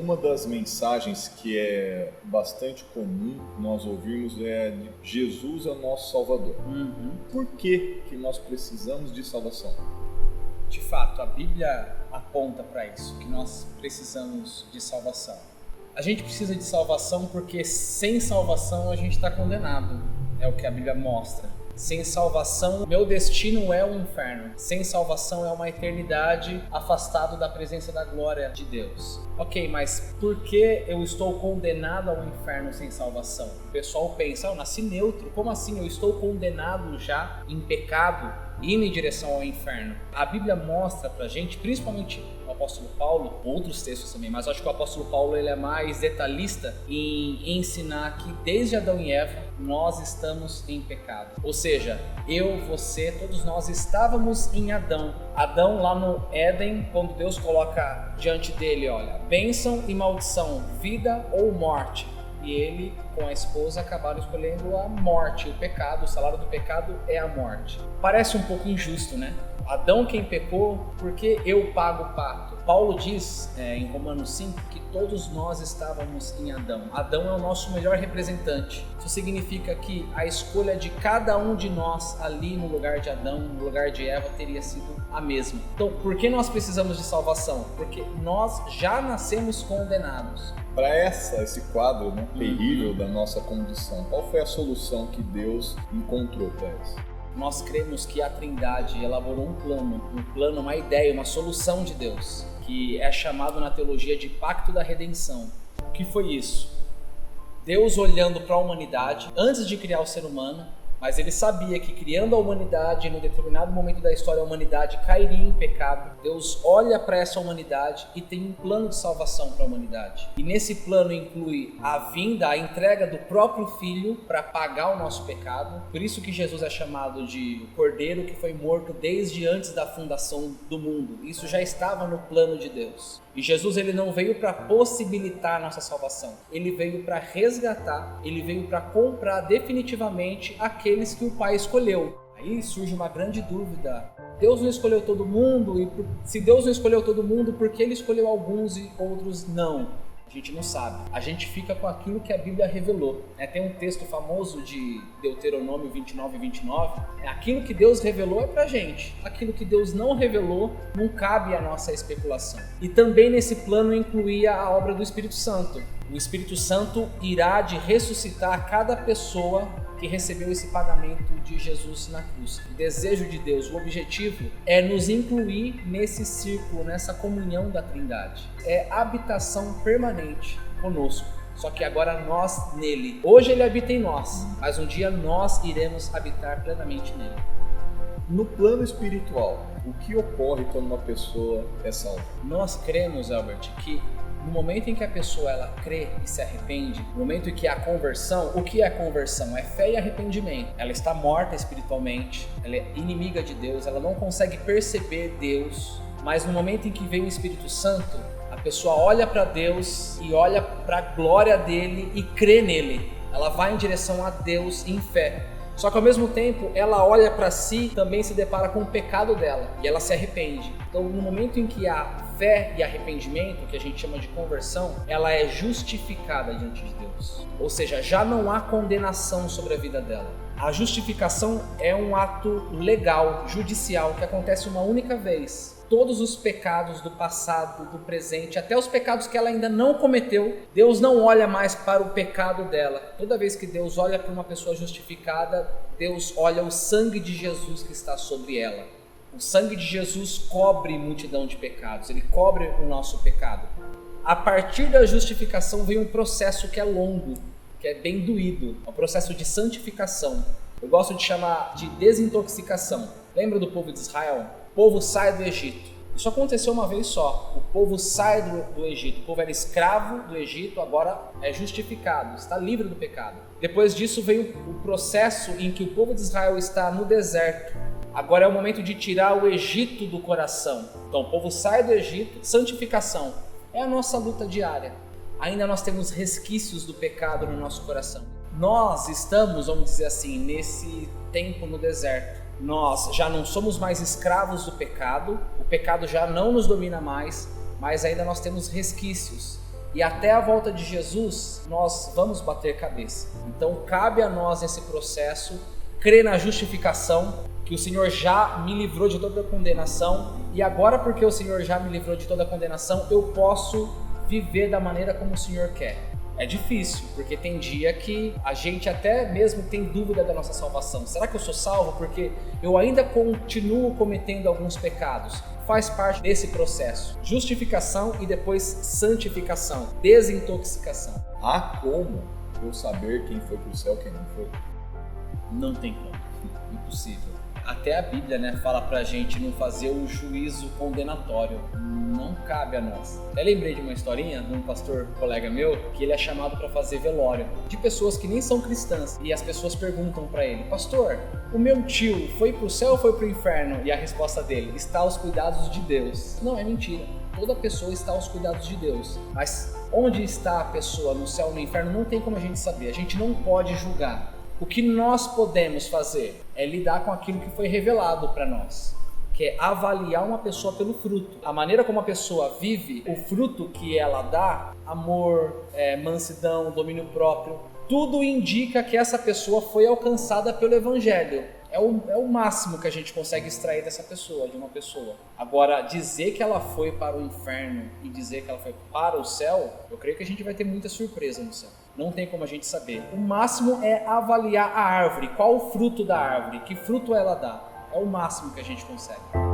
Uma das mensagens que é bastante comum nós ouvirmos é de Jesus é o nosso Salvador. Por que nós precisamos de salvação? De fato, a Bíblia aponta para isso, que nós precisamos de salvação. A gente precisa de salvação porque sem salvação a gente está condenado, é o que a Bíblia mostra. Sem salvação, meu destino é o inferno. Sem salvação é uma eternidade afastado da presença da glória de Deus. Ok, mas por que eu estou condenado ao inferno sem salvação? O pessoal pensa, eu nasci neutro, como assim? Eu estou condenado já em pecado, indo em direção ao inferno. A Bíblia mostra pra gente, principalmente o apóstolo Paulo, outros textos também, mas acho que o apóstolo Paulo ele é mais detalhista em ensinar que desde Adão e Eva nós estamos em pecado. Ou seja, eu, você, todos nós estávamos em Adão. Adão lá no Éden, quando Deus coloca diante dele, olha, bênção e maldição, vida ou morte. E ele com a esposa acabaram escolhendo a morte, o pecado, o salário do pecado é a morte. Parece um pouco injusto, né? Adão quem pecou, porque eu pago o pato. Paulo diz em Romanos 5 que todos nós estávamos em Adão. Adão é o nosso melhor representante. Isso significa que a escolha de cada um de nós ali no lugar de Adão, no lugar de Eva, teria sido a mesma. Então, por que nós precisamos de salvação? Porque nós já nascemos condenados. Para esse quadro terrível da nossa condição, qual foi a solução que Deus encontrou para isso? Nós cremos que a Trindade elaborou um plano, uma ideia, uma solução de Deus, que é chamado na teologia de Pacto da Redenção. O que foi isso? Deus olhando para a humanidade, antes de criar o ser humano, mas ele sabia que criando a humanidade, em um determinado momento da história, a humanidade cairia em pecado. Deus olha para essa humanidade e tem um plano de salvação para a humanidade. E nesse plano inclui a vinda, a entrega do próprio Filho para pagar o nosso pecado. Por isso que Jesus é chamado de Cordeiro que foi morto desde antes da fundação do mundo. Isso já estava no plano de Deus. E Jesus ele não veio para possibilitar a nossa salvação. Ele veio para resgatar, ele veio para comprar definitivamente aqueles que o Pai escolheu. Aí surge uma grande dúvida. Deus não escolheu todo mundo? E se Deus não escolheu todo mundo, por que ele escolheu alguns e outros não? A gente não sabe. A gente fica com aquilo que a Bíblia revelou. Tem um texto famoso de Deuteronômio 29:29. Aquilo que Deus revelou é pra gente. Aquilo que Deus não revelou não cabe à nossa especulação. E também nesse plano incluía a obra do Espírito Santo. O Espírito Santo irá de ressuscitar cada pessoa que recebeu esse pagamento de Jesus na cruz. O desejo de Deus, o objetivo é nos incluir nesse círculo, nessa comunhão da Trindade. É habitação permanente conosco. Só que agora nós nele. Hoje ele habita em nós, mas um dia nós iremos habitar plenamente nele. No plano espiritual, o que ocorre quando uma pessoa é salva? Nós cremos, Albert, que no momento em que a pessoa ela crê e se arrepende, no momento em que há conversão, o que é conversão? É fé e arrependimento. Ela está morta espiritualmente, ela é inimiga de Deus, ela não consegue perceber Deus, mas no momento em que vem o Espírito Santo, a pessoa olha para Deus e olha para a glória dele e crê nele. Ela vai em direção a Deus em fé. Só que ao mesmo tempo, ela olha para si e também se depara com o pecado dela e ela se arrepende. Então, no momento em que há fé e arrependimento, que a gente chama de conversão, ela é justificada diante de Deus. Ou seja, já não há condenação sobre a vida dela. A justificação é um ato legal, judicial, que acontece uma única vez. Todos os pecados do passado, do presente, até os pecados que ela ainda não cometeu, Deus não olha mais para o pecado dela. Toda vez que Deus olha para uma pessoa justificada, Deus olha o sangue de Jesus que está sobre ela. O sangue de Jesus cobre multidão de pecados, ele cobre o nosso pecado. A partir da justificação vem um processo que é longo, que é bem doído, é o processo de santificação. Eu gosto de chamar de desintoxicação. Lembra do povo de Israel? O povo sai do Egito. Isso aconteceu uma vez só. O povo sai do Egito. O povo era escravo do Egito, agora é justificado, está livre do pecado. Depois disso veio o processo em que o povo de Israel está no deserto. Agora é o momento de tirar o Egito do coração. Então o povo sai do Egito, santificação. É a nossa luta diária. Ainda nós temos resquícios do pecado no nosso coração. Nós estamos, vamos dizer assim, nesse tempo no deserto. Nós já não somos mais escravos do pecado, o pecado já não nos domina mais, mas ainda nós temos resquícios. E até a volta de Jesus, nós vamos bater cabeça. Então cabe a nós nesse processo crer na justificação, que o Senhor já me livrou de toda a condenação, e agora porque o Senhor já me livrou de toda a condenação, eu posso viver da maneira como o Senhor quer. É difícil, porque tem dia que a gente até mesmo tem dúvida da nossa salvação. Será que eu sou salvo porque eu ainda continuo cometendo alguns pecados? Faz parte desse processo. Justificação e depois santificação, desintoxicação. Há como eu saber quem foi pro céu e quem não foi? Não tem como. Impossível. Até a Bíblia, né, fala pra gente não fazer o juízo condenatório. Não cabe a nós. Até lembrei de uma historinha de um pastor colega meu, que ele é chamado para fazer velório de pessoas que nem são cristãs. E as pessoas perguntam para ele: pastor, o meu tio foi pro céu ou foi pro inferno? E a resposta dele: está aos cuidados de Deus. Não, é mentira. Toda pessoa está aos cuidados de Deus. Mas onde está a pessoa, no céu ou no inferno, não tem como a gente saber. A gente não pode julgar. O que nós podemos fazer é lidar com aquilo que foi revelado para nós, que é avaliar uma pessoa pelo fruto. A maneira como a pessoa vive, o fruto que ela dá, amor, mansidão, domínio próprio, tudo indica que essa pessoa foi alcançada pelo Evangelho. É o máximo que a gente consegue extrair dessa pessoa, de uma pessoa. Agora, dizer que ela foi para o inferno e dizer que ela foi para o céu, eu creio que a gente vai ter muita surpresa no céu. Não tem como a gente saber. O máximo é avaliar a árvore, qual o fruto da árvore, que fruto ela dá. É o máximo que a gente consegue.